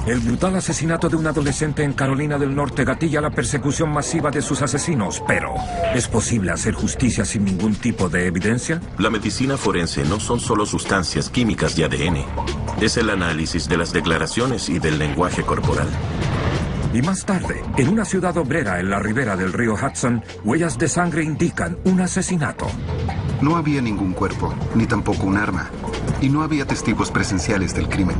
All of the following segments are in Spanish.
El brutal asesinato de un adolescente en Carolina del Norte gatilla la persecución masiva de sus asesinos, pero ¿es posible hacer justicia sin ningún tipo de evidencia? La medicina forense no son solo sustancias químicas y ADN. Es el análisis de las declaraciones y del lenguaje corporal. Y más tarde, en una ciudad obrera en la ribera del río Hudson, huellas de sangre indican un asesinato. No había ningún cuerpo, ni tampoco un arma. Y no había testigos presenciales del crimen.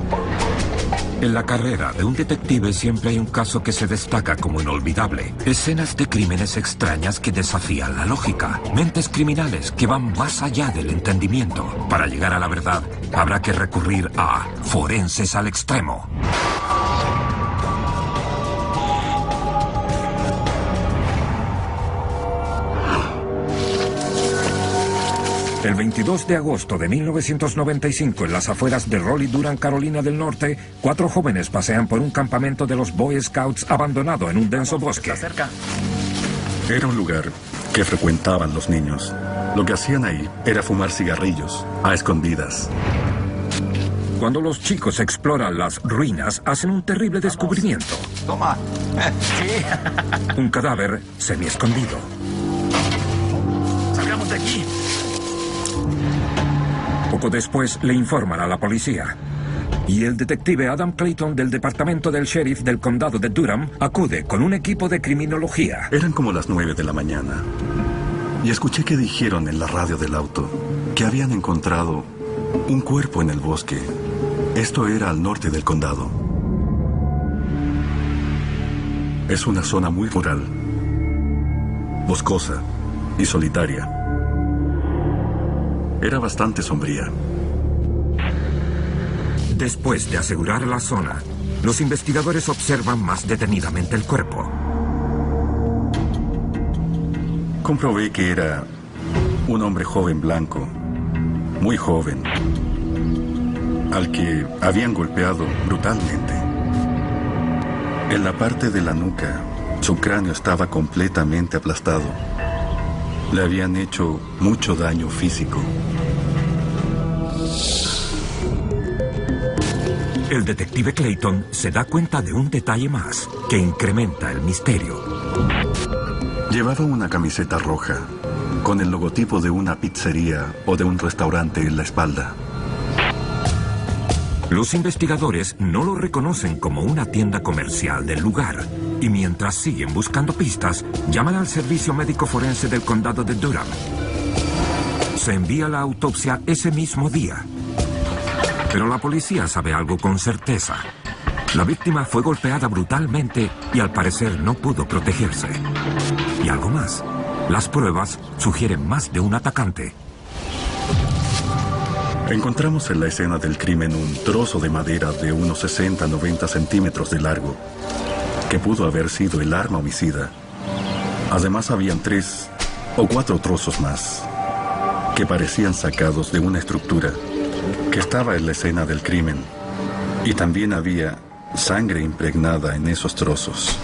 En la carrera de un detective siempre hay un caso que se destaca como inolvidable. Escenas de crímenes extrañas que desafían la lógica. Mentes criminales que van más allá del entendimiento. Para llegar a la verdad, habrá que recurrir a forenses al extremo. El 22 de agosto de 1995, en las afueras de Raleigh-Durham, Carolina del Norte, 4 jóvenes pasean por un campamento de los Boy Scouts abandonado en un denso bosque. Era un lugar que frecuentaban los niños. Lo que hacían ahí era fumar cigarrillos, a escondidas. Cuando los chicos exploran las ruinas, hacen un terrible descubrimiento. Toma. Sí. Un cadáver semi-escondido. Salgamos de aquí. Poco después le informan a la policía. Y el detective Adam Clayton del departamento del sheriff del condado de Durham acude con un equipo de criminología. Eran como las 9 de la mañana. Y escuché que dijeron en la radio del auto que habían encontrado un cuerpo en el bosque. Esto era al norte del condado. Es una zona muy rural, boscosa y solitaria. Era bastante sombría. Después de asegurar la zona, los investigadores observan más detenidamente el cuerpo. Comprobé que era un hombre joven blanco, muy joven, al que habían golpeado brutalmente. En la parte de la nuca, su cráneo estaba completamente aplastado. Le habían hecho mucho daño físico. El detective Clayton se da cuenta de un detalle más que incrementa el misterio. Llevaba una camiseta roja, con el logotipo de una pizzería o de un restaurante en la espalda. Los investigadores no lo reconocen como una tienda comercial del lugar. Y mientras siguen buscando pistas, llaman al servicio médico forense del condado de Durham. Se envía la autopsia ese mismo día. Pero la policía sabe algo con certeza. La víctima fue golpeada brutalmente y al parecer no pudo protegerse. Y algo más. Las pruebas sugieren más de un atacante. Encontramos en la escena del crimen un trozo de madera de unos 60-90 centímetros de largo, que pudo haber sido el arma homicida. Además, habían 3 o 4 trozos más, que parecían sacados de una estructura que estaba en la escena del crimen. Y también había sangre impregnada en esos trozos.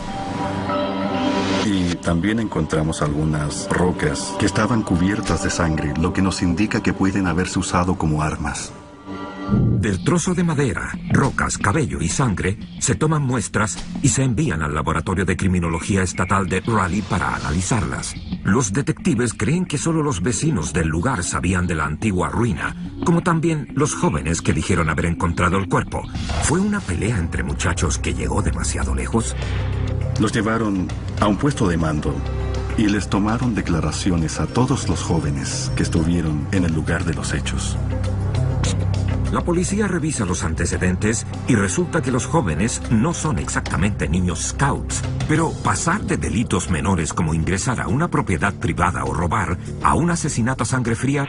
Y también encontramos algunas rocas que estaban cubiertas de sangre, lo que nos indica que pueden haberse usado como armas. Del trozo de madera, rocas, cabello y sangre se toman muestras y se envían al laboratorio de criminología estatal de Raleigh para analizarlas. Los detectives creen que solo los vecinos del lugar sabían de la antigua ruina, como también los jóvenes que dijeron haber encontrado el cuerpo. ¿Fue una pelea entre muchachos que llegó demasiado lejos? Los llevaron a un puesto de mando y les tomaron declaraciones a todos los jóvenes que estuvieron en el lugar de los hechos. La policía revisa los antecedentes y resulta que los jóvenes no son exactamente niños scouts. Pero pasar de delitos menores como ingresar a una propiedad privada o robar a un asesinato a sangre fría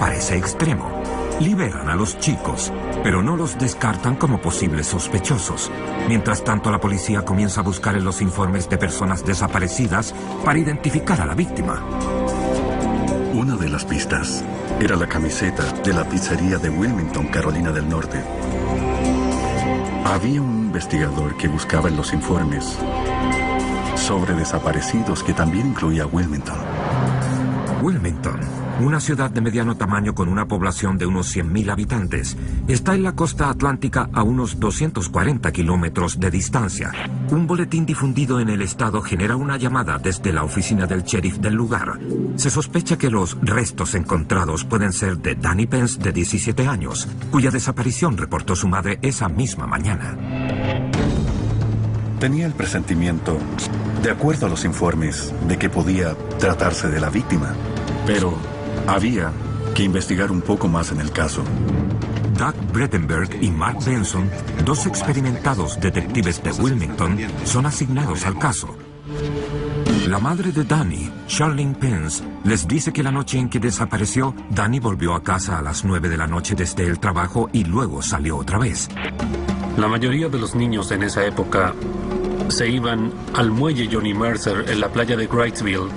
parece extremo. Liberan a los chicos, pero no los descartan como posibles sospechosos. Mientras tanto, la policía comienza a buscar en los informes de personas desaparecidas para identificar a la víctima. Una de las pistas era la camiseta de la pizzería de Wilmington, Carolina del Norte. Había un investigador que buscaba en los informes sobre desaparecidos que también incluía Wilmington. Wilmington, una ciudad de mediano tamaño con una población de unos 100.000 habitantes. Está en la costa atlántica a unos 240 kilómetros de distancia. Un boletín difundido en el estado genera una llamada desde la oficina del sheriff del lugar. Se sospecha que los restos encontrados pueden ser de Danny Pence, de 17 años, cuya desaparición reportó su madre esa misma mañana. Tenía el presentimiento, de acuerdo a los informes, de que podía tratarse de la víctima. Pero había que investigar un poco más en el caso. Doug Bredenberg y Mark Benson, dos experimentados detectives de Wilmington, son asignados al caso. La madre de Danny, Charlene Pence, les dice que la noche en que desapareció, Danny volvió a casa a las 9 de la noche desde el trabajo y luego salió otra vez. La mayoría de los niños en esa época se iban al muelle Johnny Mercer en la playa de Wrightsville,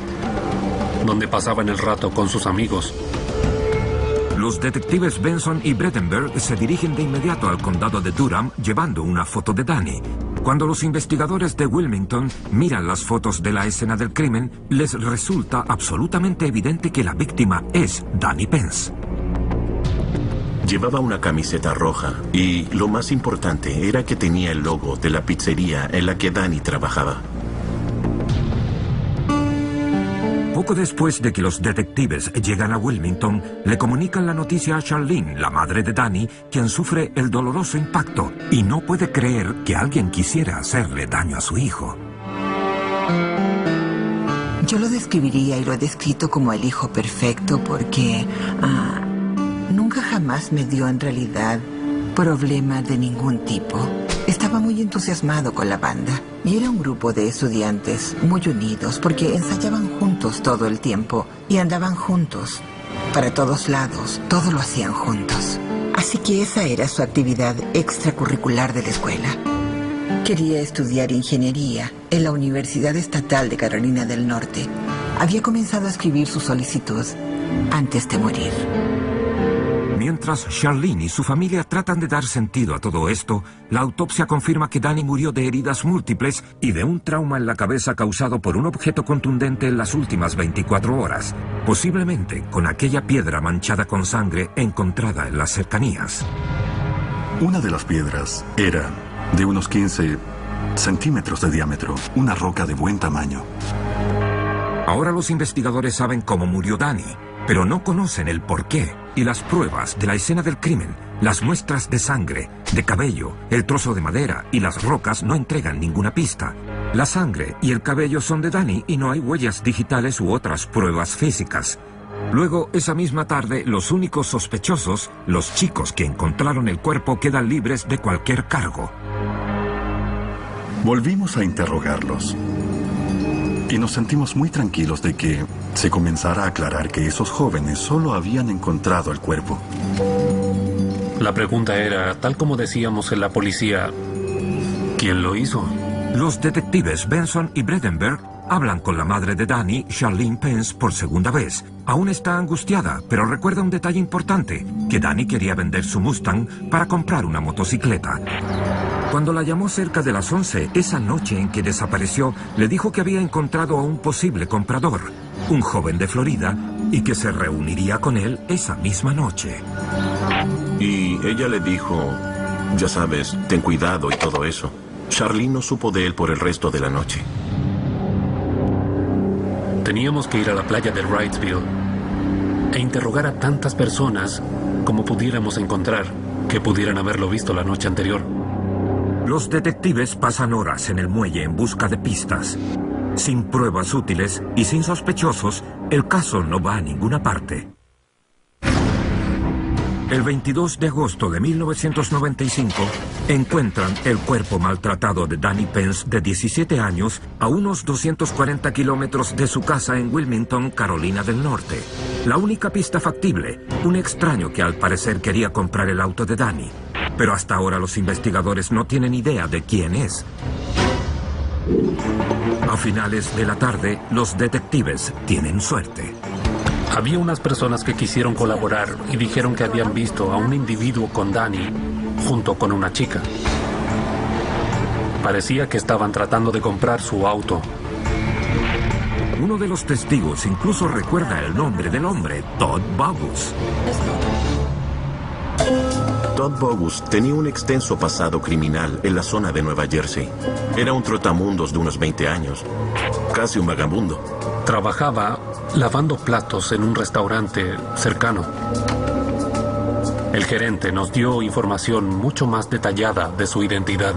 donde pasaban el rato con sus amigos. Los detectives Benson y Bredenberg se dirigen de inmediato al condado de Durham llevando una foto de Danny. Cuando los investigadores de Wilmington miran las fotos de la escena del crimen, les resulta absolutamente evidente que la víctima es Danny Pence. Llevaba una camiseta roja y lo más importante era que tenía el logo de la pizzería en la que Danny trabajaba. Poco después de que los detectives llegan a Wilmington, le comunican la noticia a Charlene, la madre de Danny, quien sufre el doloroso impacto y no puede creer que alguien quisiera hacerle daño a su hijo. Yo lo describiría y lo he descrito como el hijo perfecto porque nunca jamás me dio en realidad problema de ningún tipo. Estaba muy entusiasmado con la banda y era un grupo de estudiantes muy unidos porque ensayaban juntos todo el tiempo y andaban juntos para todos lados, todo lo hacían juntos. Así que esa era su actividad extracurricular de la escuela. Quería estudiar ingeniería en la Universidad Estatal de Carolina del Norte. Había comenzado a escribir su solicitud antes de morir. Mientras Charlene y su familia tratan de dar sentido a todo esto, la autopsia confirma que Danny murió de heridas múltiples y de un trauma en la cabeza causado por un objeto contundente en las últimas 24 horas, posiblemente con aquella piedra manchada con sangre encontrada en las cercanías. Una de las piedras era de unos 15 centímetros de diámetro, una roca de buen tamaño. Ahora los investigadores saben cómo murió Danny, pero no conocen el porqué, y las pruebas de la escena del crimen, las muestras de sangre, de cabello, el trozo de madera y las rocas no entregan ninguna pista. La sangre y el cabello son de Danny y no hay huellas digitales u otras pruebas físicas. Luego, esa misma tarde, los únicos sospechosos, los chicos que encontraron el cuerpo, quedan libres de cualquier cargo. Volvimos a interrogarlos. Y nos sentimos muy tranquilos de que se comenzara a aclarar que esos jóvenes solo habían encontrado el cuerpo. La pregunta era, tal como decíamos en la policía, ¿quién lo hizo? Los detectives Benson y Bredenberg hablan con la madre de Danny, Charlene Pence, por segunda vez. Aún está angustiada, pero recuerda un detalle importante, que Danny quería vender su Mustang para comprar una motocicleta. Cuando la llamó cerca de las 11, esa noche en que desapareció, le dijo que había encontrado a un posible comprador, un joven de Florida, y que se reuniría con él esa misma noche. Y ella le dijo, ya sabes, ten cuidado y todo eso. Charlene no supo de él por el resto de la noche. Teníamos que ir a la playa de Wrightsville e interrogar a tantas personas como pudiéramos encontrar que pudieran haberlo visto la noche anterior. Los detectives pasan horas en el muelle en busca de pistas. Sin pruebas útiles y sin sospechosos, el caso no va a ninguna parte. El 22 de agosto de 1995, encuentran el cuerpo maltratado de Danny Pence, de 17 años, a unos 240 kilómetros de su casa en Wilmington, Carolina del Norte. La única pista factible, un extraño que al parecer quería comprar el auto de Danny. Pero hasta ahora los investigadores no tienen idea de quién es. A finales de la tarde, los detectives tienen suerte. Había unas personas que quisieron colaborar y dijeron que habían visto a un individuo con Danny junto con una chica. Parecía que estaban tratando de comprar su auto. Uno de los testigos incluso recuerda el nombre del hombre, Todd Bogus. Todd Bogus tenía un extenso pasado criminal en la zona de Nueva Jersey. Era un trotamundos de unos 20 años, casi un vagabundo. Trabajaba lavando platos en un restaurante cercano. El gerente nos dio información mucho más detallada de su identidad.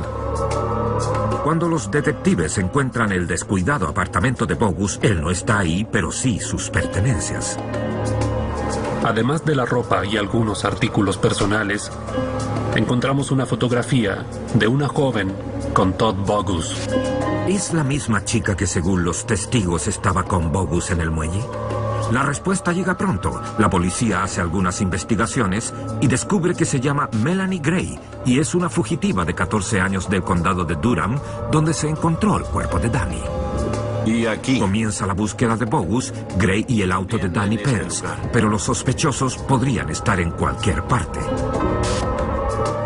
Cuando los detectives encuentran el descuidado apartamento de Bogus, él no está ahí, pero sí sus pertenencias. Además de la ropa y algunos artículos personales, encontramos una fotografía de una joven con Todd Bogus. ¿Es la misma chica que según los testigos estaba con Bogus en el muelle? La respuesta llega pronto. La policía hace algunas investigaciones y descubre que se llama Melanie Gray y es una fugitiva de 14 años del condado de Durham, donde se encontró el cuerpo de Danny. Y aquí Comienza la búsqueda de Bogus, Gray y el auto de Danny Pence, pero los sospechosos podrían estar en cualquier parte.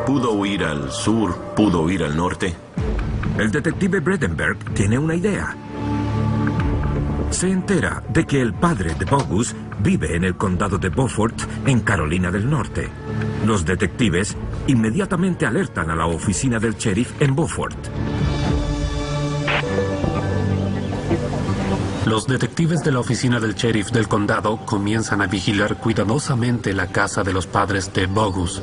pudo huir al sur, pudo ir al norte. El detective Bredenberg tiene una idea. Se entera de que el padre de Bogus vive en el condado de Beaufort, en Carolina del Norte. Los detectives inmediatamente alertan a la oficina del sheriff en Beaufort. Los detectives de la oficina del sheriff del condado comienzan a vigilar cuidadosamente la casa de los padres de Bogus.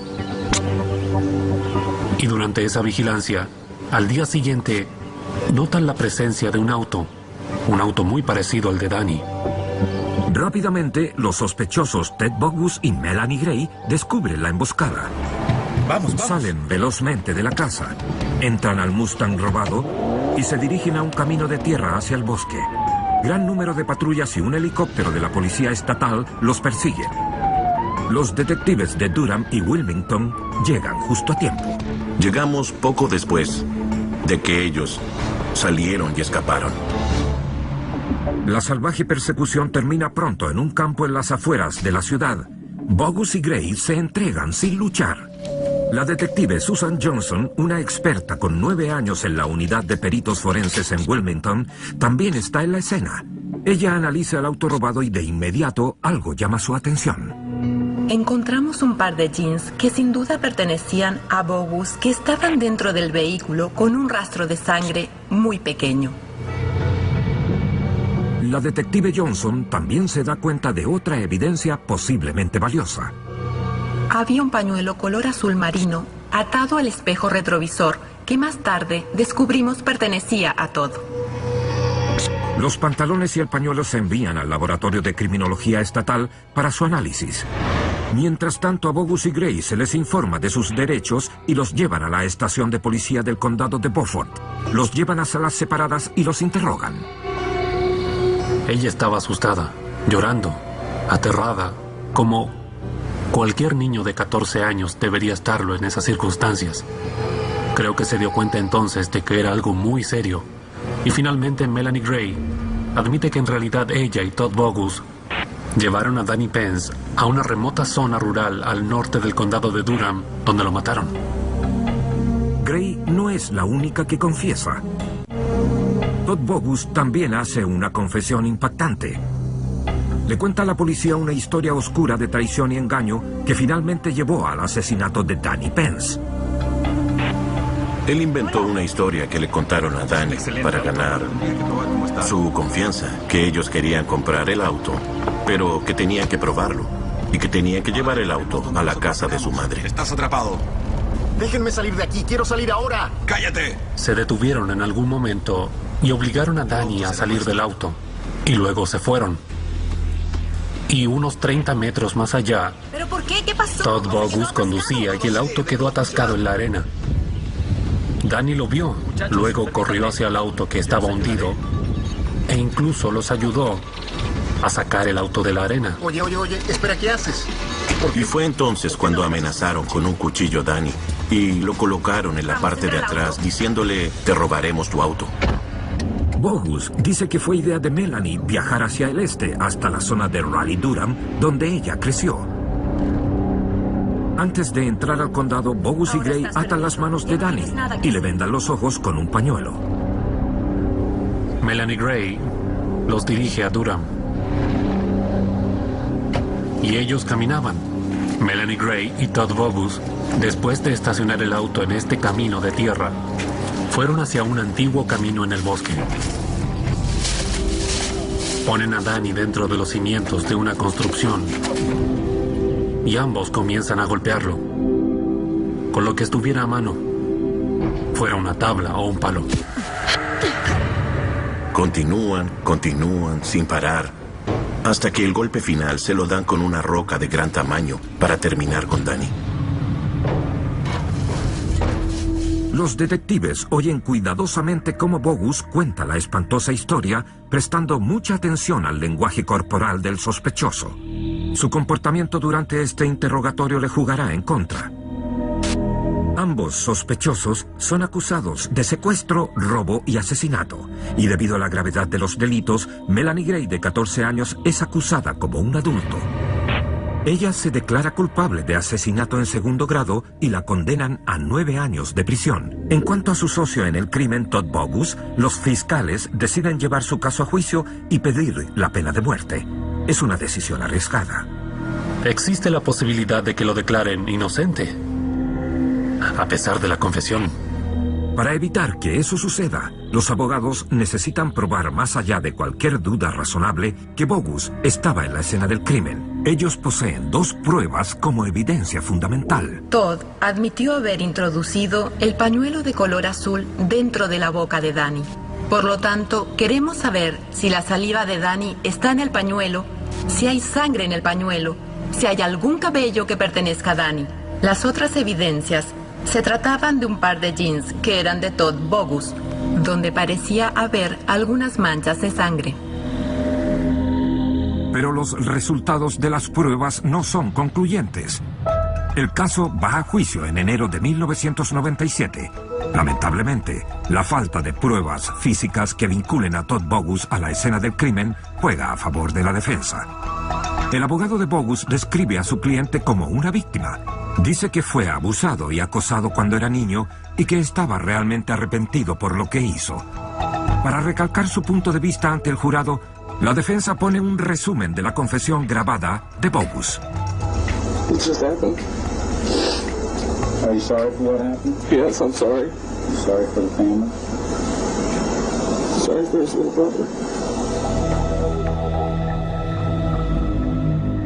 Y durante esa vigilancia, al día siguiente, notan la presencia de un auto muy parecido al de Danny. Rápidamente, los sospechosos Ted Bogus y Melanie Gray descubren la emboscada. Vamos. Salen velozmente de la casa, entran al Mustang robado y se dirigen a un camino de tierra hacia el bosque. Gran número de patrullas y un helicóptero de la policía estatal los persiguen. Los detectives de Durham y Wilmington llegan justo a tiempo. Llegamos poco después de que ellos salieron y escaparon. La salvaje persecución termina pronto en un campo en las afueras de la ciudad. Bogus y Gray se entregan sin luchar. La detective Susan Johnson, una experta con 9 años en la unidad de peritos forenses en Wilmington, también está en la escena. Ella analiza el auto robado y de inmediato algo llama su atención. Encontramos un par de jeans que sin duda pertenecían a Bogus, que estaban dentro del vehículo con un rastro de sangre muy pequeño. La detective Johnson también se da cuenta de otra evidencia posiblemente valiosa. Había un pañuelo color azul marino atado al espejo retrovisor que más tarde descubrimos pertenecía a Todd. Los pantalones y el pañuelo se envían al laboratorio de criminología estatal para su análisis. Mientras tanto, a Bogus y Gray se les informa de sus derechos y los llevan a la estación de policía del condado de Beaufort. Los llevan a salas separadas y los interrogan. Ella estaba asustada, llorando, aterrada, como cualquier niño de 14 años debería estarlo en esas circunstancias. Creo que se dio cuenta entonces de que era algo muy serio. Y finalmente Melanie Gray admite que en realidad ella y Todd Bogus llevaron a Danny Pence a una remota zona rural al norte del condado de Durham, donde lo mataron. Gray no es la única que confiesa. Todd Bogus también hace una confesión impactante. Le cuenta a la policía una historia oscura de traición y engaño que finalmente llevó al asesinato de Danny Pence. Él inventó una historia que le contaron a Danny para ganar su confianza, que ellos querían comprar el auto, pero que tenían que probarlo y que tenían que llevar el auto a la casa de su madre. Estás atrapado. Déjenme salir de aquí, quiero salir ahora. ¡Cállate! Se detuvieron en algún momento y obligaron a Danny a salir del auto. Y luego se fueron. Y unos 30 metros más allá, ¿Pero por qué? ¿Qué pasó? Todd Bogus conducía y el auto quedó atascado en la arena. Danny lo vio, luego corrió hacia el auto que estaba hundido e incluso los ayudó a sacar el auto de la arena. Oye, espera, ¿qué haces? Y fue entonces cuando amenazaron con un cuchillo a Danny y lo colocaron en la parte de atrás diciéndole, te robaremos tu auto. Bogus dice que fue idea de Melanie viajar hacia el este hasta la zona de Raleigh-Durham, donde ella creció. Antes de entrar al condado, Bogus y Gray atan las manos de Danny y le vendan los ojos con un pañuelo. Melanie Gray los dirige a Durham. Y ellos caminaban. Melanie Gray y Todd Bogus, después de estacionar el auto en este camino de tierra, fueron hacia un antiguo camino en el bosque. Ponen a Danny dentro de los cimientos de una construcción y ambos comienzan a golpearlo con lo que estuviera a mano, fuera una tabla o un palo. Continúan sin parar, hasta que el golpe final se lo dan con una roca de gran tamaño para terminar con Danny. Los detectives oyen cuidadosamente cómo Bogus cuenta la espantosa historia, prestando mucha atención al lenguaje corporal del sospechoso. Su comportamiento durante este interrogatorio le jugará en contra. Ambos sospechosos son acusados de secuestro, robo y asesinato, y debido a la gravedad de los delitos, Melanie Gray, de 14 años, es acusada como un adulto. Ella se declara culpable de asesinato en segundo grado y la condenan a 9 años de prisión. En cuanto a su socio en el crimen, Todd Bogus, los fiscales deciden llevar su caso a juicio y pedir la pena de muerte. Es una decisión arriesgada. Existe la posibilidad de que lo declaren inocente, a pesar de la confesión. Para evitar que eso suceda, los abogados necesitan probar más allá de cualquier duda razonable que Bogus estaba en la escena del crimen. Ellos poseen 2 pruebas como evidencia fundamental. Todd admitió haber introducido el pañuelo de color azul dentro de la boca de Danny. Por lo tanto, queremos saber si la saliva de Danny está en el pañuelo, si hay sangre en el pañuelo, si hay algún cabello que pertenezca a Danny. Las otras evidencias se trataban de un par de jeans que eran de Todd Bogus, donde parecía haber algunas manchas de sangre. Pero los resultados de las pruebas no son concluyentes. El caso va a juicio en enero de 1997. Lamentablemente, la falta de pruebas físicas que vinculen a Todd Bogus a la escena del crimen juega a favor de la defensa. El abogado de Bogus describe a su cliente como una víctima. Dice que fue abusado y acosado cuando era niño y que estaba realmente arrepentido por lo que hizo. Para recalcar su punto de vista ante el jurado, la defensa pone un resumen de la confesión grabada de Bogus. It just happened. Are you sorry for what happened? Yes, I'm sorry. Sorry for the family. Sorry for his little brother.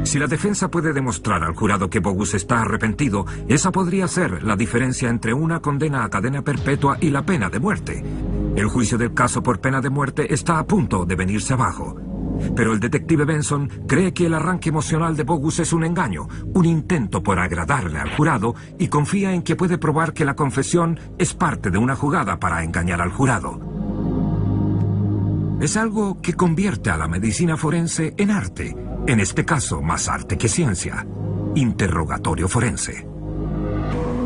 Si la defensa puede demostrar al jurado que Bogus está arrepentido, esa podría ser la diferencia entre una condena a cadena perpetua y la pena de muerte. El juicio del caso por pena de muerte está a punto de venirse abajo. Pero el detective Benson cree que el arranque emocional de Bogus es un engaño, un intento por agradarle al jurado, y confía en que puede probar que la confesión es parte de una jugada para engañar al jurado. Es algo que convierte a la medicina forense en arte. En este caso, más arte que ciencia. Interrogatorio forense.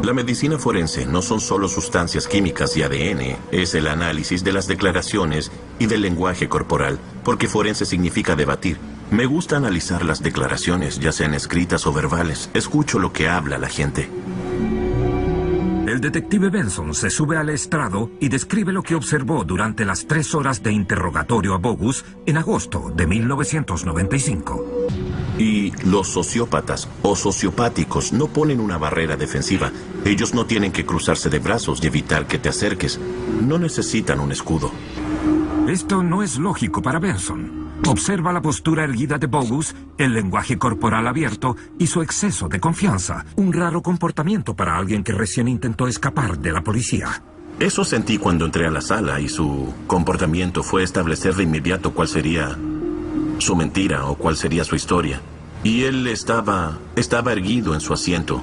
La medicina forense no son solo sustancias químicas y ADN, es el análisis de las declaraciones y del lenguaje corporal, porque forense significa debatir. Me gusta analizar las declaraciones, ya sean escritas o verbales. Escucho lo que habla la gente. El detective Benson se sube al estrado y describe lo que observó durante las 3 horas de interrogatorio a Bogus en agosto de 1995. Y los sociópatas o sociopáticos no ponen una barrera defensiva. Ellos no tienen que cruzarse de brazos y evitar que te acerques. No necesitan un escudo. Esto no es lógico para Benson. Observa la postura erguida de Bogus, el lenguaje corporal abierto y su exceso de confianza. Un raro comportamiento para alguien que recién intentó escapar de la policía. Eso sentí cuando entré a la sala y su comportamiento fue establecer de inmediato cuál sería su mentira o cuál sería su historia. Y él estaba erguido en su asiento.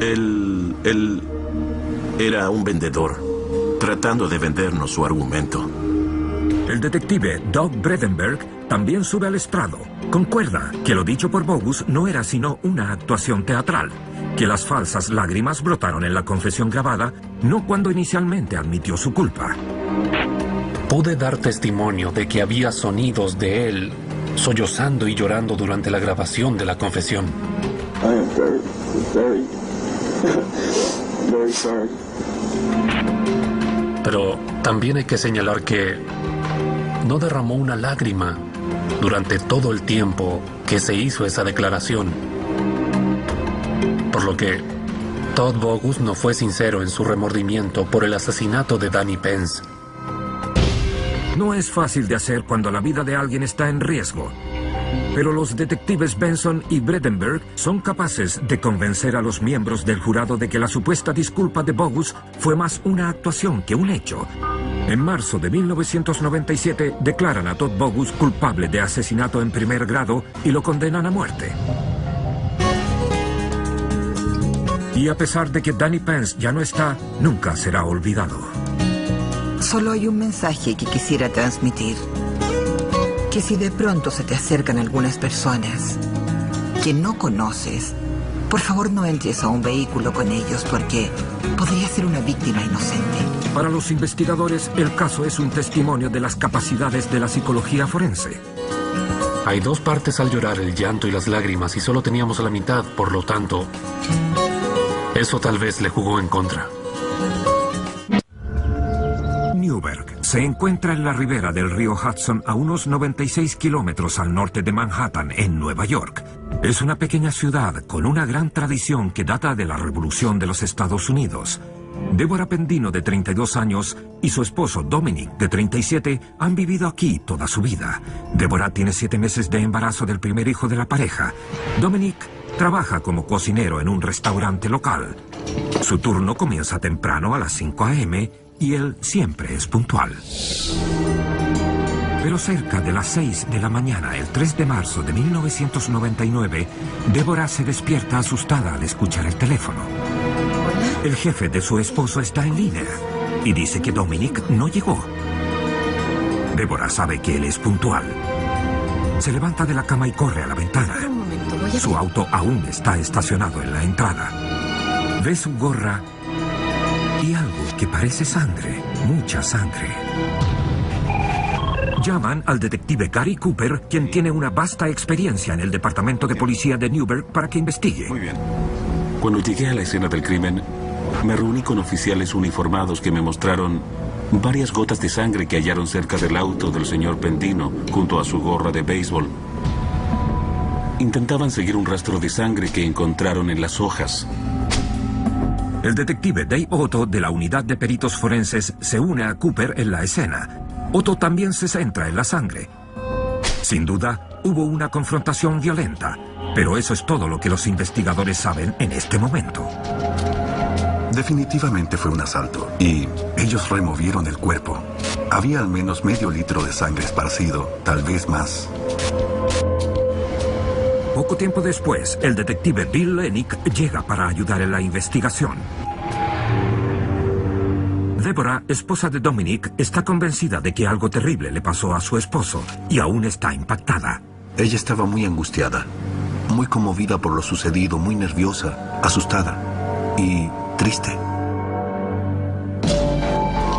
Él era un vendedor, tratando de vendernos su argumento. El detective Doug Bredenberg también sube al estrado. Concuerda que lo dicho por Bogus no era sino una actuación teatral, que las falsas lágrimas brotaron en la confesión grabada, no cuando inicialmente admitió su culpa. Pude dar testimonio de que había sonidos de él sollozando y llorando durante la grabación de la confesión. I am very sorry. Pero también hay que señalar que no derramó una lágrima durante todo el tiempo que se hizo esa declaración. Por lo que Todd Bogus no fue sincero en su remordimiento por el asesinato de Danny Pence. No es fácil de hacer cuando la vida de alguien está en riesgo. Pero los detectives Benson y Bredenberg son capaces de convencer a los miembros del jurado de que la supuesta disculpa de Bogus fue más una actuación que un hecho. En marzo de 1997 declaran a Todd Bogus culpable de asesinato en primer grado y lo condenan a muerte. Y a pesar de que Danny Pence ya no está, nunca será olvidado. Solo hay un mensaje que quisiera transmitir. Que si de pronto se te acercan algunas personas que no conoces, por favor no entres a un vehículo con ellos porque podría ser una víctima inocente. Para los investigadores, el caso es un testimonio de las capacidades de la psicología forense. Hay dos partes al llorar, el llanto y las lágrimas, y solo teníamos la mitad, por lo tanto, eso tal vez le jugó en contra. Newberg se encuentra en la ribera del río Hudson a unos 96 kilómetros al norte de Manhattan, en Nueva York. Es una pequeña ciudad con una gran tradición que data de la Revolución de los Estados Unidos. Deborah Pendino, de 32 años, y su esposo Dominic, de 37, han vivido aquí toda su vida. Deborah tiene 7 meses de embarazo del primer hijo de la pareja. Dominic trabaja como cocinero en un restaurante local. Su turno comienza temprano a las 5 a.m., y él siempre es puntual. Pero cerca de las 6 de la mañana, el 3 de marzo de 1999, Deborah se despierta asustada al escuchar el teléfono. El jefe de su esposo está en línea y dice que Dominic no llegó. Deborah sabe que él es puntual. Se levanta de la cama y corre a la ventana. Su auto aún está estacionado en la entrada. Ve su gorra y algo que parece sangre, mucha sangre. Llaman al detective Gary Cooper, quien tiene una vasta experiencia en el departamento de policía de Newberg, para que investigue. Muy bien. Cuando llegué a la escena del crimen, me reuní con oficiales uniformados que me mostraron varias gotas de sangre que hallaron cerca del auto del señor Pendino, junto a su gorra de béisbol. Intentaban seguir un rastro de sangre que encontraron en las hojas. El detective Dave Otto, de la unidad de peritos forenses, se une a Cooper en la escena. Otto también se centra en la sangre. Sin duda, hubo una confrontación violenta, pero eso es todo lo que los investigadores saben en este momento. Definitivamente fue un asalto, y ellos removieron el cuerpo. Había al menos medio litro de sangre esparcido, tal vez más. Poco tiempo después, el detective Bill Lenick llega para ayudar en la investigación. Deborah, esposa de Dominic, está convencida de que algo terrible le pasó a su esposo y aún está impactada. Ella estaba muy angustiada, muy conmovida por lo sucedido, muy nerviosa, asustada y triste.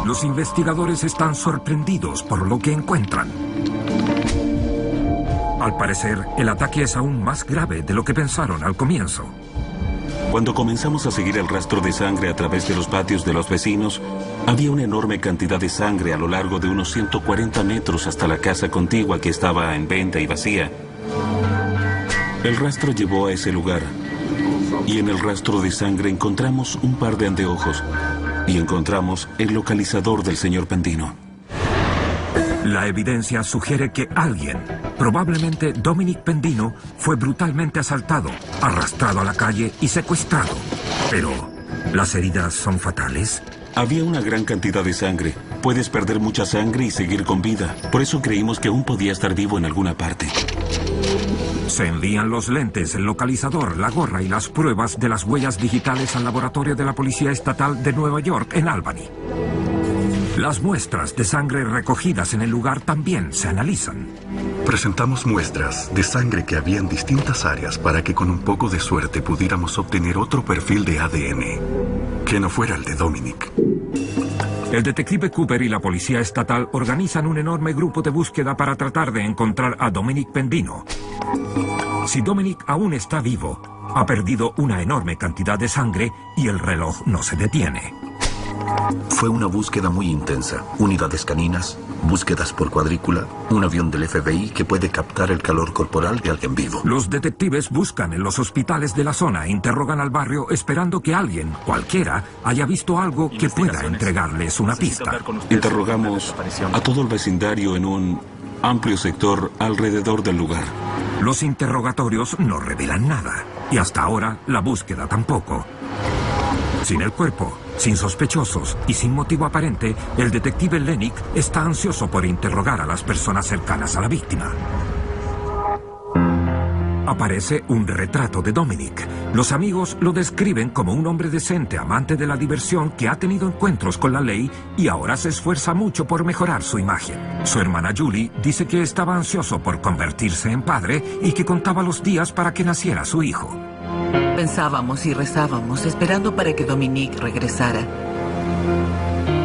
Los investigadores están sorprendidos por lo que encuentran. Al parecer, el ataque es aún más grave de lo que pensaron al comienzo. Cuando comenzamos a seguir el rastro de sangre a través de los patios de los vecinos, había una enorme cantidad de sangre a lo largo de unos 140 metros hasta la casa contigua que estaba en venta y vacía. El rastro llevó a ese lugar, y en el rastro de sangre encontramos un par de anteojos, y encontramos el localizador del señor Pendino. La evidencia sugiere que alguien, probablemente Dominic Pendino, fue brutalmente asaltado, arrastrado a la calle y secuestrado. Pero, ¿las heridas son fatales? Había una gran cantidad de sangre. Puedes perder mucha sangre y seguir con vida. Por eso creímos que aún podía estar vivo en alguna parte. Se envían los lentes, el localizador, la gorra y las pruebas de las huellas digitales al laboratorio de la Policía Estatal de Nueva York, en Albany. Las muestras de sangre recogidas en el lugar también se analizan. Presentamos muestras de sangre que había en distintas áreas para que con un poco de suerte pudiéramos obtener otro perfil de ADN, que no fuera el de Dominic. El detective Cooper y la Policía Estatal organizan un enorme grupo de búsqueda para tratar de encontrar a Dominic Pendino. Si Dominic aún está vivo, ha perdido una enorme cantidad de sangre y el reloj no se detiene. Fue una búsqueda muy intensa. Unidades caninas, búsquedas por cuadrícula, un avión del FBI que puede captar el calor corporal de alguien vivo. Los detectives buscan en los hospitales de la zona, interrogan al barrio esperando que alguien, cualquiera, haya visto algo que pueda entregarles una pista. Interrogamos a todo el vecindario en un amplio sector alrededor del lugar. Los interrogatorios no revelan nada, y hasta ahora la búsqueda tampoco. Sin el cuerpo, sin sospechosos y sin motivo aparente, el detective Lennick está ansioso por interrogar a las personas cercanas a la víctima. Aparece un retrato de Dominic. Los amigos lo describen como un hombre decente, amante de la diversión, que ha tenido encuentros con la ley y ahora se esfuerza mucho por mejorar su imagen. Su hermana Julie dice que estaba ansioso por convertirse en padre y que contaba los días para que naciera su hijo. Pensábamos y rezábamos, esperando para que Dominic regresara.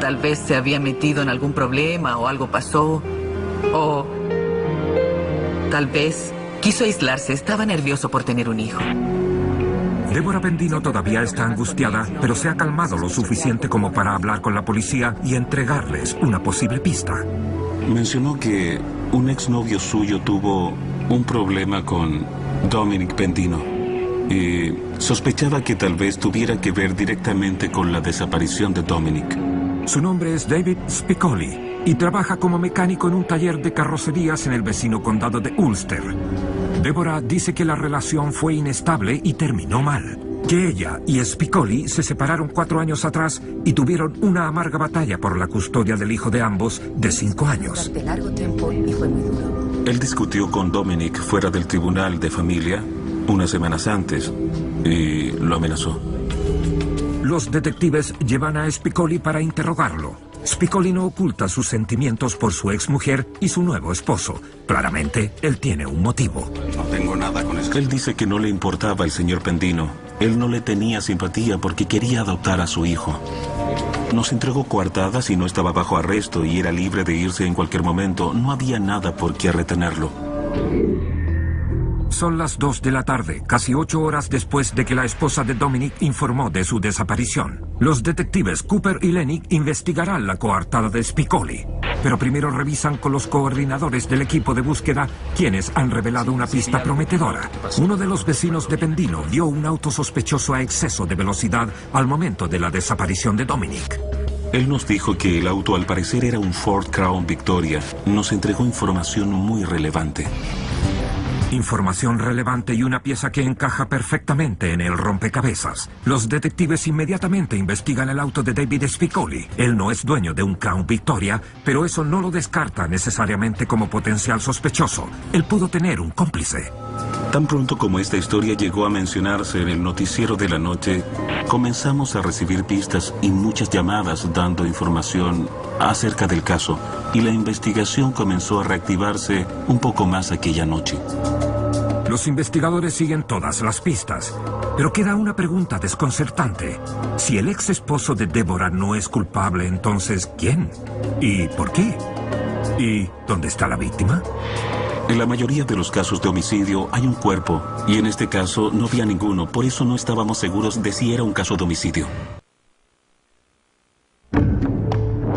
Tal vez se había metido en algún problema o algo pasó. O tal vez quiso aislarse, estaba nervioso por tener un hijo. Deborah Pendino todavía está angustiada, pero se ha calmado lo suficiente como para hablar con la policía y entregarles una posible pista. Mencionó que un exnovio suyo tuvo un problema con Dominic Pendino y sospechaba que tal vez tuviera que ver directamente con la desaparición de Dominic. Su nombre es David Spicoli y trabaja como mecánico en un taller de carrocerías en el vecino condado de Ulster. Deborah dice que la relación fue inestable y terminó mal, que ella y Spicoli se separaron 4 años atrás y tuvieron una amarga batalla por la custodia del hijo de ambos, de 5 años. Durante largo tiempo y fue muy duro. Él discutió con Dominic fuera del tribunal de familia unas semanas antes y lo amenazó. Los detectives llevan a Spicoli para interrogarlo. Spicoli no oculta sus sentimientos por su exmujer y su nuevo esposo. Claramente, él tiene un motivo. No tengo nada con eso. Él dice que no le importaba el señor Pendino. Él no le tenía simpatía porque quería adoptar a su hijo. Nos entregó coartadas y no estaba bajo arresto y era libre de irse en cualquier momento. No había nada por qué retenerlo. Son las 2 de la tarde, casi 8 horas después de que la esposa de Dominic informó de su desaparición. Los detectives Cooper y Lennick investigarán la coartada de Spicoli, pero primero revisan con los coordinadores del equipo de búsqueda, quienes han revelado una pista prometedora. Uno de los vecinos de Pendino vio un auto sospechoso a exceso de velocidad al momento de la desaparición de Dominic. Él nos dijo que el auto al parecer era un Ford Crown Victoria. Nos entregó información muy relevante. Información relevante y una pieza que encaja perfectamente en el rompecabezas. Los detectives inmediatamente investigan el auto de David Spicoli. Él no es dueño de un Crown Victoria, pero eso no lo descarta necesariamente como potencial sospechoso. Él pudo tener un cómplice. Tan pronto como esta historia llegó a mencionarse en el noticiero de la noche, comenzamos a recibir pistas y muchas llamadas dando información acerca del caso, y la investigación comenzó a reactivarse un poco más aquella noche. Los investigadores siguen todas las pistas, pero queda una pregunta desconcertante. Si el ex esposo de Deborah no es culpable, entonces ¿quién? ¿Y por qué? ¿Y dónde está la víctima? En la mayoría de los casos de homicidio hay un cuerpo, y en este caso no había ninguno, por eso no estábamos seguros de si era un caso de homicidio.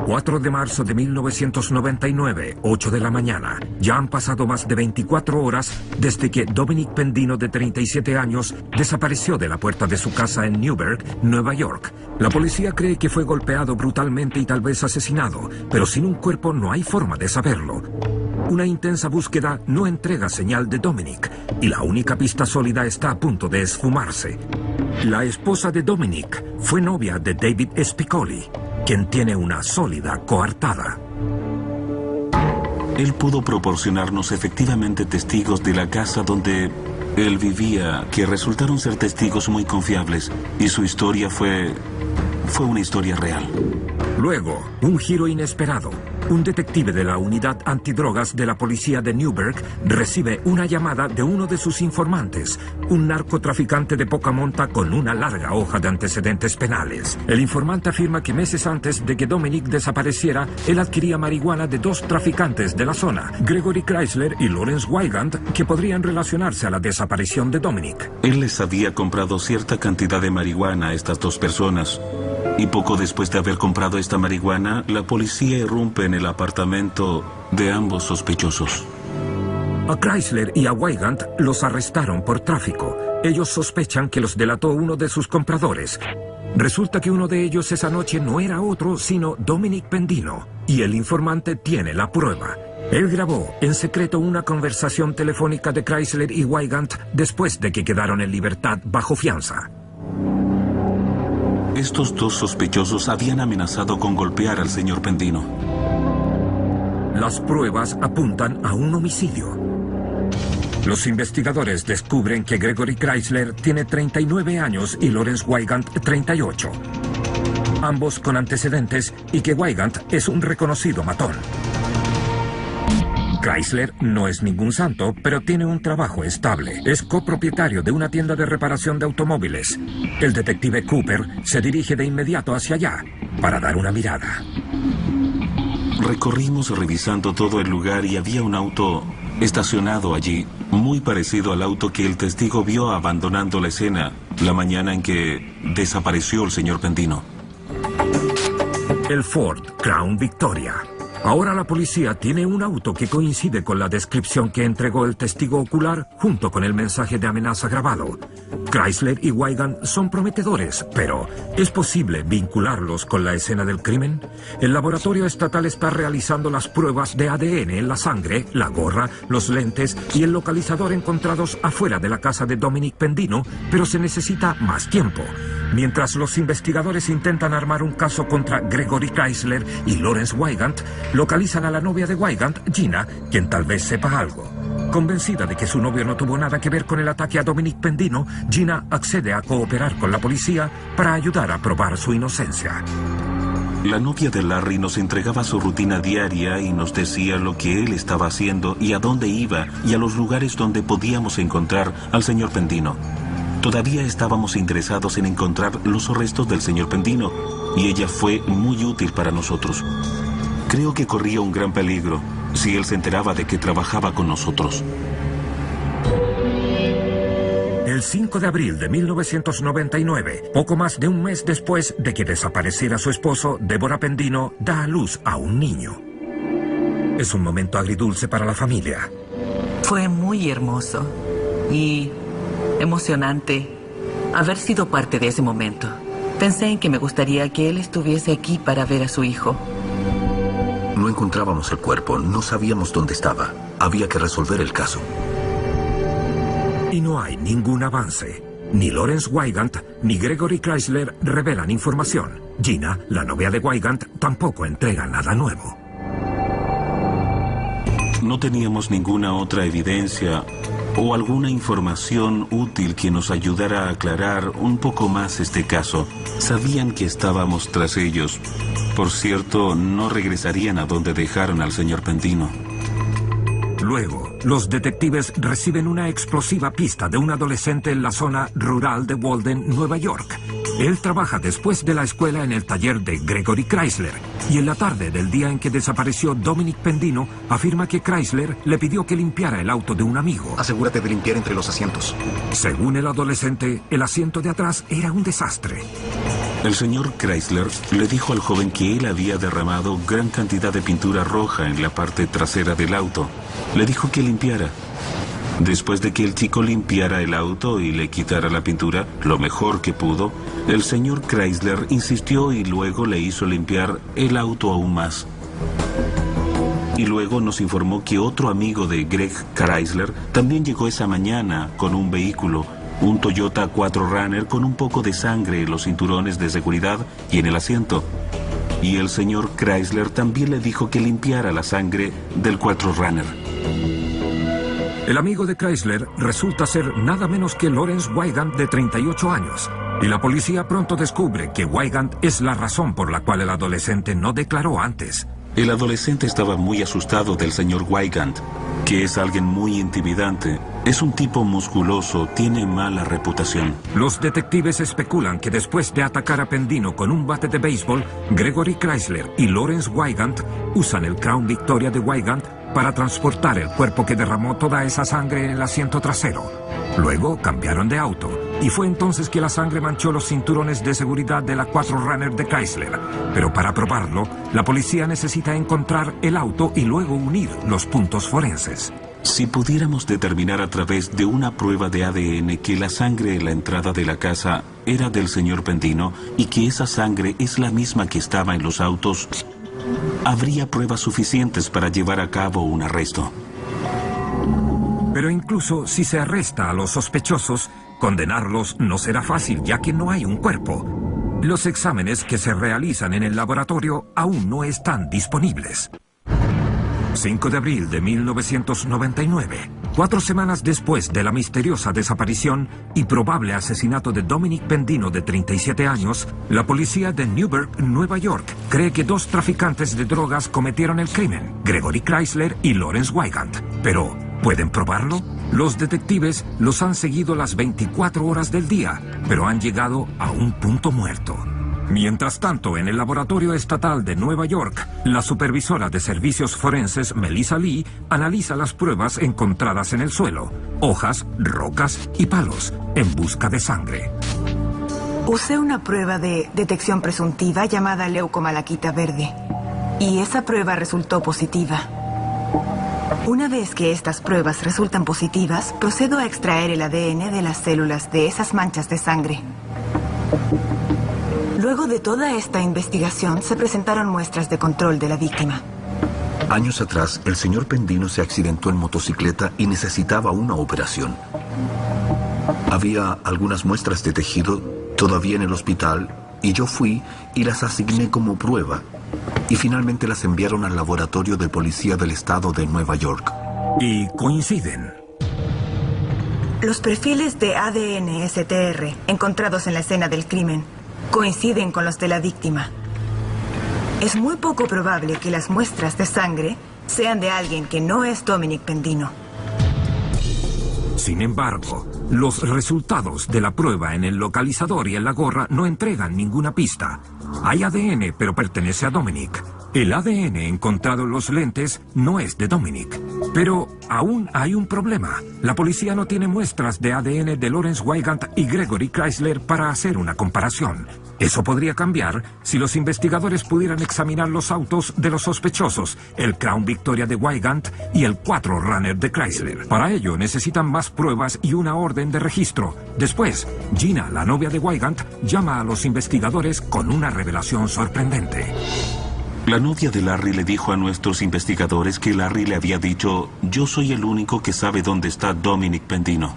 4 de marzo de 1999, 8 de la mañana. Ya han pasado más de 24 horas desde que Dominic Pendino, de 37 años, desapareció de la puerta de su casa en Newburgh, Nueva York. La policía cree que fue golpeado brutalmente y tal vez asesinado, pero sin un cuerpo no hay forma de saberlo. Una intensa búsqueda no entrega señal de Dominic, y la única pista sólida está a punto de esfumarse. La esposa de Dominic fue novia de David Spicoli, quien tiene una sólida coartada. Él pudo proporcionarnos efectivamente testigos de la casa donde él vivía, que resultaron ser testigos muy confiables, y su historia fue una historia real. Luego, un giro inesperado. Un detective de la unidad antidrogas de la policía de Newburgh recibe una llamada de uno de sus informantes, un narcotraficante de poca monta con una larga hoja de antecedentes penales. El informante afirma que meses antes de que Dominic desapareciera, él adquiría marihuana de 2 traficantes de la zona, Gregory Chrysler y Lawrence Wygant, que podrían relacionarse a la desaparición de Dominic. Él les había comprado cierta cantidad de marihuana a estas 2 personas, Y poco después de haber comprado esta marihuana, la policía irrumpe en el apartamento de ambos sospechosos. A Chrysler y a Weigand los arrestaron por tráfico. Ellos sospechan que los delató uno de sus compradores. Resulta que uno de ellos esa noche no era otro, sino Dominic Pendino. Y el informante tiene la prueba. Él grabó en secreto una conversación telefónica de Chrysler y Weigand después de que quedaron en libertad bajo fianza. Estos dos sospechosos habían amenazado con golpear al señor Pendino. Las pruebas apuntan a un homicidio. Los investigadores descubren que Gregory Chrysler tiene 39 años y Lawrence Weigand 38. Ambos con antecedentes y que Weigand es un reconocido matón. Chrysler no es ningún santo, pero tiene un trabajo estable. Es copropietario de una tienda de reparación de automóviles. El detective Cooper se dirige de inmediato hacia allá para dar una mirada. Recorrimos revisando todo el lugar y había un auto estacionado allí, muy parecido al auto que el testigo vio abandonando la escena la mañana en que desapareció el señor Pendino. El Ford Crown Victoria. Ahora la policía tiene un auto que coincide con la descripción que entregó el testigo ocular junto con el mensaje de amenaza grabado. Chrysler y Weigand son prometedores, pero ¿es posible vincularlos con la escena del crimen? El laboratorio estatal está realizando las pruebas de ADN en la sangre, la gorra, los lentes y el localizador encontrados afuera de la casa de Dominic Pendino, pero se necesita más tiempo. Mientras los investigadores intentan armar un caso contra Gregory Chrysler y Lawrence Weigand, localizan a la novia de Weigand, Gina, quien tal vez sepa algo. Convencida de que su novio no tuvo nada que ver con el ataque a Dominic Pendino, Gina accede a cooperar con la policía para ayudar a probar su inocencia. La novia de Larry nos entregaba su rutina diaria y nos decía lo que él estaba haciendo y a dónde iba y a los lugares donde podíamos encontrar al señor Pendino. Todavía estábamos interesados en encontrar los restos del señor Pendino y ella fue muy útil para nosotros. Creo que corría un gran peligro si él se enteraba de que trabajaba con nosotros. El 5 de abril de 1999, poco más de un mes después de que desapareciera su esposo, Deborah Pendino da a luz a un niño. Es un momento agridulce para la familia. Fue muy hermoso y emocionante haber sido parte de ese momento. Pensé en que me gustaría que él estuviese aquí para ver a su hijo. No encontrábamos el cuerpo, no sabíamos dónde estaba. Había que resolver el caso. Y no hay ningún avance. Ni Lawrence Weigand ni Gregory Chrysler revelan información. Gina, la novia de Weigand, tampoco entrega nada nuevo. No teníamos ninguna otra evidencia o alguna información útil que nos ayudara a aclarar un poco más este caso. Sabían que estábamos tras ellos. Por cierto, no regresarían a donde dejaron al señor Pendino. Luego, los detectives reciben una explosiva pista de un adolescente en la zona rural de Walden, Nueva York. Él trabaja después de la escuela en el taller de Gregory Chrysler y en la tarde del día en que desapareció Dominic Pendino afirma que Chrysler le pidió que limpiara el auto de un amigo. Asegúrate de limpiar entre los asientos. Según el adolescente, el asiento de atrás era un desastre. El señor Chrysler le dijo al joven que él había derramado gran cantidad de pintura roja en la parte trasera del auto. Le dijo que limpiara. Después de que el chico limpiara el auto y le quitara la pintura, lo mejor que pudo, el señor Chrysler insistió y luego le hizo limpiar el auto aún más. Y luego nos informó que otro amigo de Greg Chrysler también llegó esa mañana con un vehículo, un Toyota 4Runner con un poco de sangre en los cinturones de seguridad y en el asiento. Y el señor Chrysler también le dijo que limpiara la sangre del 4Runner. El amigo de Chrysler resulta ser nada menos que Lawrence Weigand, de 38 años. Y la policía pronto descubre que Weigand es la razón por la cual el adolescente no declaró antes. El adolescente estaba muy asustado del señor Weigand, que es alguien muy intimidante. Es un tipo musculoso, tiene mala reputación. Los detectives especulan que después de atacar a Pendino con un bate de béisbol, Gregory Chrysler y Lawrence Weigand usan el Crown Victoria de Weigand para transportar el cuerpo que derramó toda esa sangre en el asiento trasero. Luego cambiaron de auto, y fue entonces que la sangre manchó los cinturones de seguridad de la 4Runner de Chrysler. Pero para probarlo, la policía necesita encontrar el auto y luego unir los puntos forenses. Si pudiéramos determinar a través de una prueba de ADN que la sangre en la entrada de la casa era del señor Pendino y que esa sangre es la misma que estaba en los autos, habría pruebas suficientes para llevar a cabo un arresto. Pero incluso si se arresta a los sospechosos, condenarlos no será fácil, ya que no hay un cuerpo. Los exámenes que se realizan en el laboratorio aún no están disponibles. 5 de abril de 1999, 4 semanas después de la misteriosa desaparición y probable asesinato de Dominic Pendino, de 37 años, la policía de Newburgh, Nueva York, cree que 2 traficantes de drogas cometieron el crimen, Gregory Chrysler y Lawrence Wygant. Pero, ¿pueden probarlo? Los detectives los han seguido las 24 horas del día, pero han llegado a un punto muerto. Mientras tanto, en el laboratorio estatal de Nueva York, la supervisora de servicios forenses, Melissa Lee, analiza las pruebas encontradas en el suelo: hojas, rocas y palos, en busca de sangre. Usé una prueba de detección presuntiva llamada leucomalaquita verde, y esa prueba resultó positiva. Una vez que estas pruebas resultan positivas, procedo a extraer el ADN de las células de esas manchas de sangre. Luego de toda esta investigación, se presentaron muestras de control de la víctima. Años atrás, el señor Pendino se accidentó en motocicleta y necesitaba una operación. Había algunas muestras de tejido todavía en el hospital, y yo fui y las asigné como prueba. Y finalmente las enviaron al laboratorio de policía del estado de Nueva York. Y coinciden. Los perfiles de ADN STR encontrados en la escena del crimen coinciden con los de la víctima. Es muy poco probable que las muestras de sangre sean de alguien que no es Dominic Pendino. Sin embargo, los resultados de la prueba en el localizador y en la gorra no entregan ninguna pista. Hay ADN, pero pertenece a Dominic. El ADN encontrado en los lentes no es de Dominic. Pero aún hay un problema. La policía no tiene muestras de ADN de Lawrence Wygant y Gregory Chrysler para hacer una comparación. Eso podría cambiar si los investigadores pudieran examinar los autos de los sospechosos, el Crown Victoria de Wygant y el 4Runner de Chrysler. Para ello necesitan más pruebas y una orden de registro. Después, Gina, la novia de Wygant, llama a los investigadores con una revelación sorprendente. La novia de Larry le dijo a nuestros investigadores que Larry le había dicho: yo soy el único que sabe dónde está Dominic Pendino.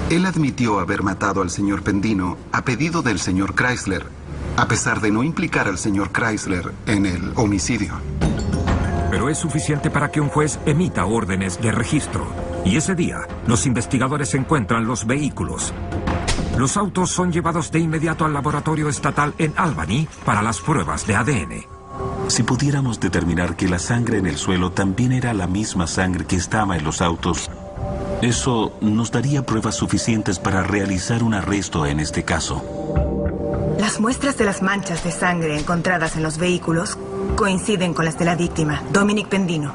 Él admitió haber matado al señor Pendino a pedido del señor Chrysler, a pesar de no implicar al señor Chrysler en el homicidio. Pero es suficiente para que un juez emita órdenes de registro. Y ese día, los investigadores encuentran los vehículos. Los autos son llevados de inmediato al laboratorio estatal en Albany para las pruebas de ADN. Si pudiéramos determinar que la sangre en el suelo también era la misma sangre que estaba en los autos, eso nos daría pruebas suficientes para realizar un arresto en este caso. Las muestras de las manchas de sangre encontradas en los vehículos coinciden con las de la víctima, Dominic Pendino.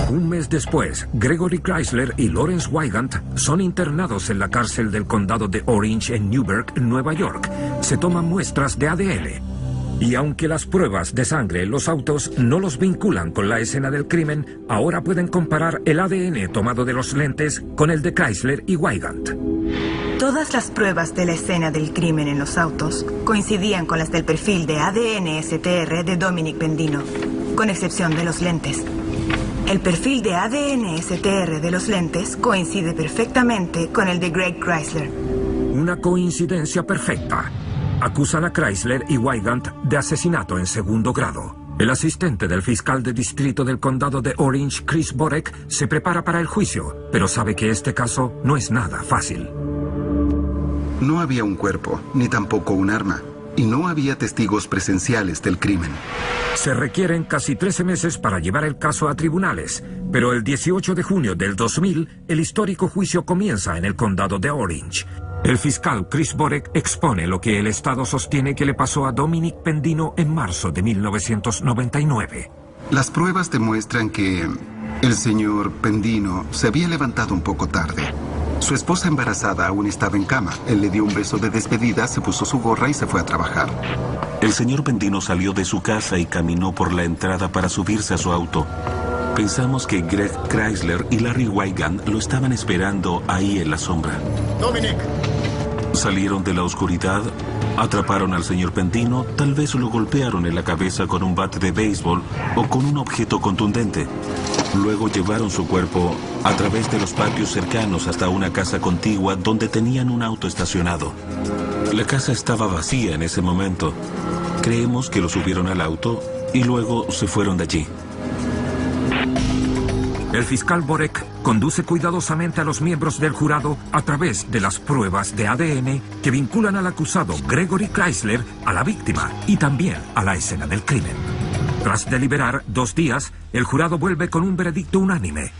Un mes después, Gregory Chrysler y Lawrence Wygant son internados en la cárcel del condado de Orange en Newburgh, Nueva York. Se toman muestras de ADN. Y aunque las pruebas de sangre en los autos no los vinculan con la escena del crimen, ahora pueden comparar el ADN tomado de los lentes con el de Chrysler y Wygant. Todas las pruebas de la escena del crimen en los autos coincidían con las del perfil de ADN STR de Dominic Pendino, con excepción de los lentes. El perfil de ADN STR de los lentes coincide perfectamente con el de Greg Chrysler. Una coincidencia perfecta. Acusan a Chrysler y Wygant de asesinato en segundo grado. El asistente del fiscal de distrito del condado de Orange, Chris Borek, se prepara para el juicio, pero sabe que este caso no es nada fácil. No había un cuerpo, ni tampoco un arma, y no había testigos presenciales del crimen. Se requieren casi 13 meses para llevar el caso a tribunales, pero el 18 de junio del 2000, el histórico juicio comienza en el condado de Orange. El fiscal Chris Borek expone lo que el Estado sostiene que le pasó a Dominic Pendino en marzo de 1999. Las pruebas demuestran que el señor Pendino se había levantado un poco tarde. Su esposa embarazada aún estaba en cama. Él le dio un beso de despedida, se puso su gorra y se fue a trabajar. El señor Pendino salió de su casa y caminó por la entrada para subirse a su auto. Pensamos que Greg Chrysler y Larry Weigand lo estaban esperando ahí en la sombra. Dominic. Salieron de la oscuridad, atraparon al señor Pendino, tal vez lo golpearon en la cabeza con un bate de béisbol o con un objeto contundente. Luego llevaron su cuerpo a través de los patios cercanos hasta una casa contigua donde tenían un auto estacionado. La casa estaba vacía en ese momento. Creemos que lo subieron al auto y luego se fueron de allí. El fiscal Borek conduce cuidadosamente a los miembros del jurado a través de las pruebas de ADN que vinculan al acusado Gregory Chrysler a la víctima y también a la escena del crimen. Tras deliberar 2 días, el jurado vuelve con un veredicto unánime.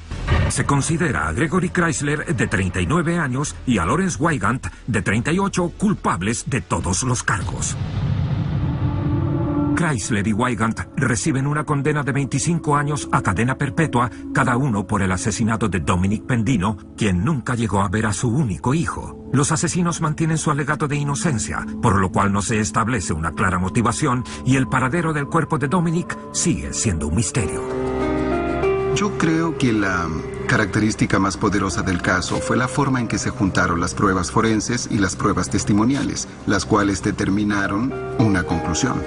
Se considera a Gregory Chrysler, de 39 años, y a Lawrence Weigand, de 38, culpables de todos los cargos. Chrysler y Weigand reciben una condena de 25 años a cadena perpetua, cada uno por el asesinato de Dominic Pendino, quien nunca llegó a ver a su único hijo. Los asesinos mantienen su alegato de inocencia, por lo cual no se establece una clara motivación y el paradero del cuerpo de Dominic sigue siendo un misterio. Yo creo que la característica más poderosa del caso fue la forma en que se juntaron las pruebas forenses y las pruebas testimoniales, las cuales determinaron una conclusión.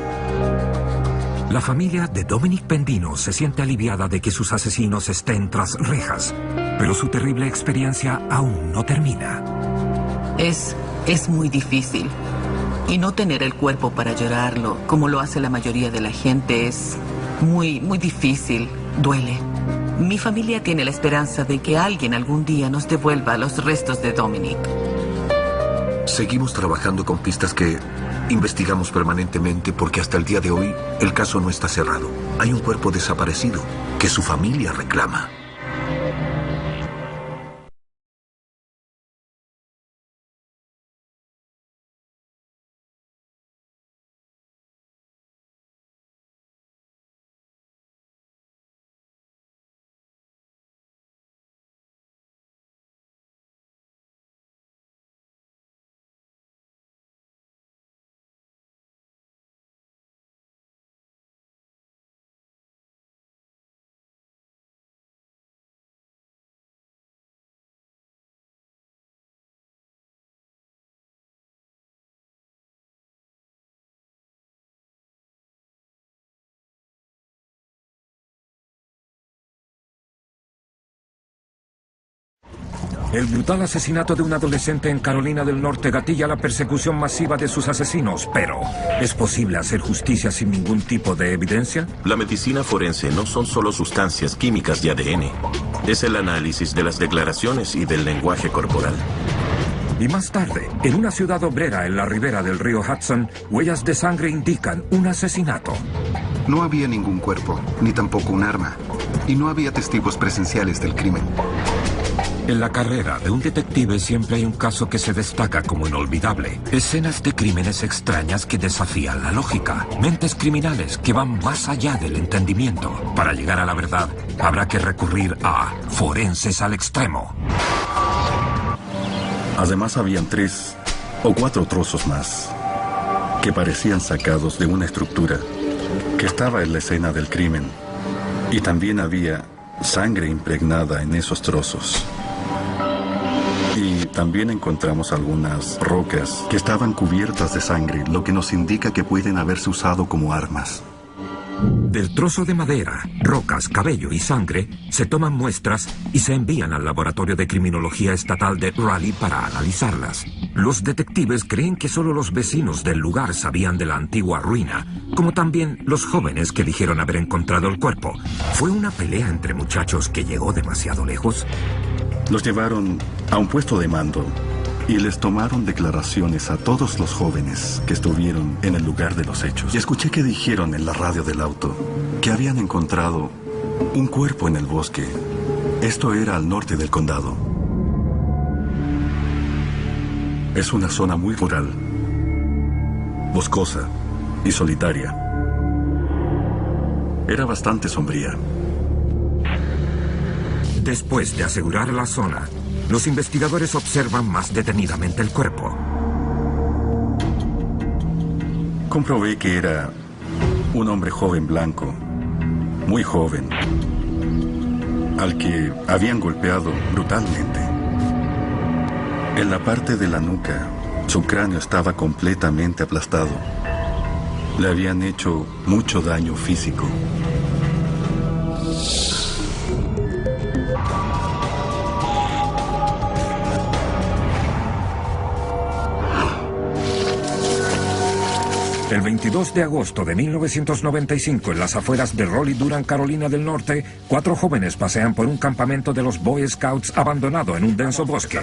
La familia de Dominic Pendino se siente aliviada de que sus asesinos estén tras rejas, pero su terrible experiencia aún no termina. Es muy difícil. Y no tener el cuerpo para llorarlo, como lo hace la mayoría de la gente, es muy difícil. Duele. Mi familia tiene la esperanza de que alguien algún día nos devuelva los restos de Dominic. Seguimos trabajando con pistas que investigamos permanentemente porque hasta el día de hoy el caso no está cerrado. Hay un cuerpo desaparecido que su familia reclama. El brutal asesinato de un adolescente en Carolina del Norte gatilla la persecución masiva de sus asesinos, pero ¿es posible hacer justicia sin ningún tipo de evidencia? La medicina forense no son solo sustancias químicas y ADN. Es el análisis de las declaraciones y del lenguaje corporal. Y más tarde, en una ciudad obrera en la ribera del río Hudson, huellas de sangre indican un asesinato. No había ningún cuerpo, ni tampoco un arma. Y no había testigos presenciales del crimen. En la carrera de un detective siempre hay un caso que se destaca como inolvidable. Escenas de crímenes extrañas que desafían la lógica. Mentes criminales que van más allá del entendimiento. Para llegar a la verdad, habrá que recurrir a forenses al extremo. Además, habían 3 o 4 trozos más que parecían sacados de una estructura que estaba en la escena del crimen. Y también había sangre impregnada en esos trozos. Y también encontramos algunas rocas que estaban cubiertas de sangre, lo que nos indica que pueden haberse usado como armas. Del trozo de madera, rocas, cabello y sangre, se toman muestras y se envían al Laboratorio de Criminología Estatal de Raleigh para analizarlas. Los detectives creen que solo los vecinos del lugar sabían de la antigua ruina, como también los jóvenes que dijeron haber encontrado el cuerpo. ¿Fue una pelea entre muchachos que llegó demasiado lejos? Los llevaron a un puesto de mando y les tomaron declaraciones a todos los jóvenes que estuvieron en el lugar de los hechos. Y escuché que dijeron en la radio del auto que habían encontrado un cuerpo en el bosque. Esto era al norte del condado. Es una zona muy rural, boscosa y solitaria. Era bastante sombría. Después de asegurar la zona, los investigadores observan más detenidamente el cuerpo. Comprobé que era un hombre joven blanco, muy joven, al que habían golpeado brutalmente. En la parte de la nuca, su cráneo estaba completamente aplastado. Le habían hecho mucho daño físico. El 22 de agosto de 1995, en las afueras de Raleigh-Durham, Carolina del Norte, 4 jóvenes pasean por un campamento de los Boy Scouts abandonado en un denso bosque.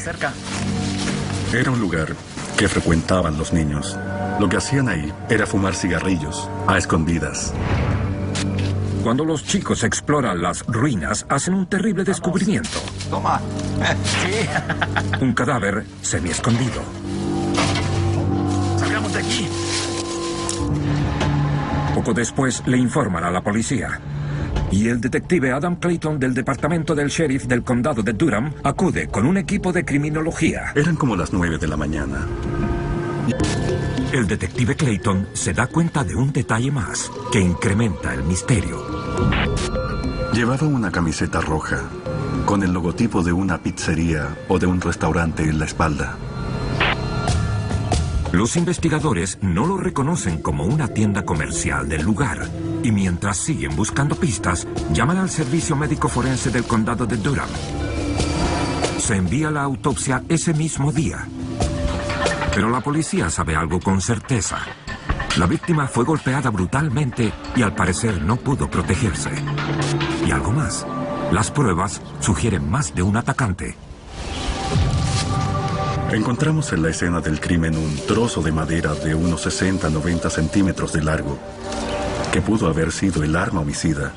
Era un lugar que frecuentaban los niños. Lo que hacían ahí era fumar cigarrillos a escondidas. Cuando los chicos exploran las ruinas, hacen un terrible descubrimiento. Toma. Sí. Un cadáver semi-escondido. Salgamos de aquí. Poco después le informan a la policía. Y el detective Adam Clayton del departamento del sheriff del condado de Durham acude con un equipo de criminología. Eran como las 9 de la mañana. El detective Clayton se da cuenta de un detalle más que incrementa el misterio. Llevaba una camiseta roja con el logotipo de una pizzería o de un restaurante en la espalda. Los investigadores no lo reconocen como una tienda comercial del lugar y mientras siguen buscando pistas, llaman al servicio médico forense del condado de Durham. Se envía la autopsia ese mismo día. Pero la policía sabe algo con certeza. La víctima fue golpeada brutalmente y al parecer no pudo protegerse. Y algo más. Las pruebas sugieren más de un atacante. Encontramos en la escena del crimen un trozo de madera de unos 60-90 centímetros de largo, que pudo haber sido el arma homicida.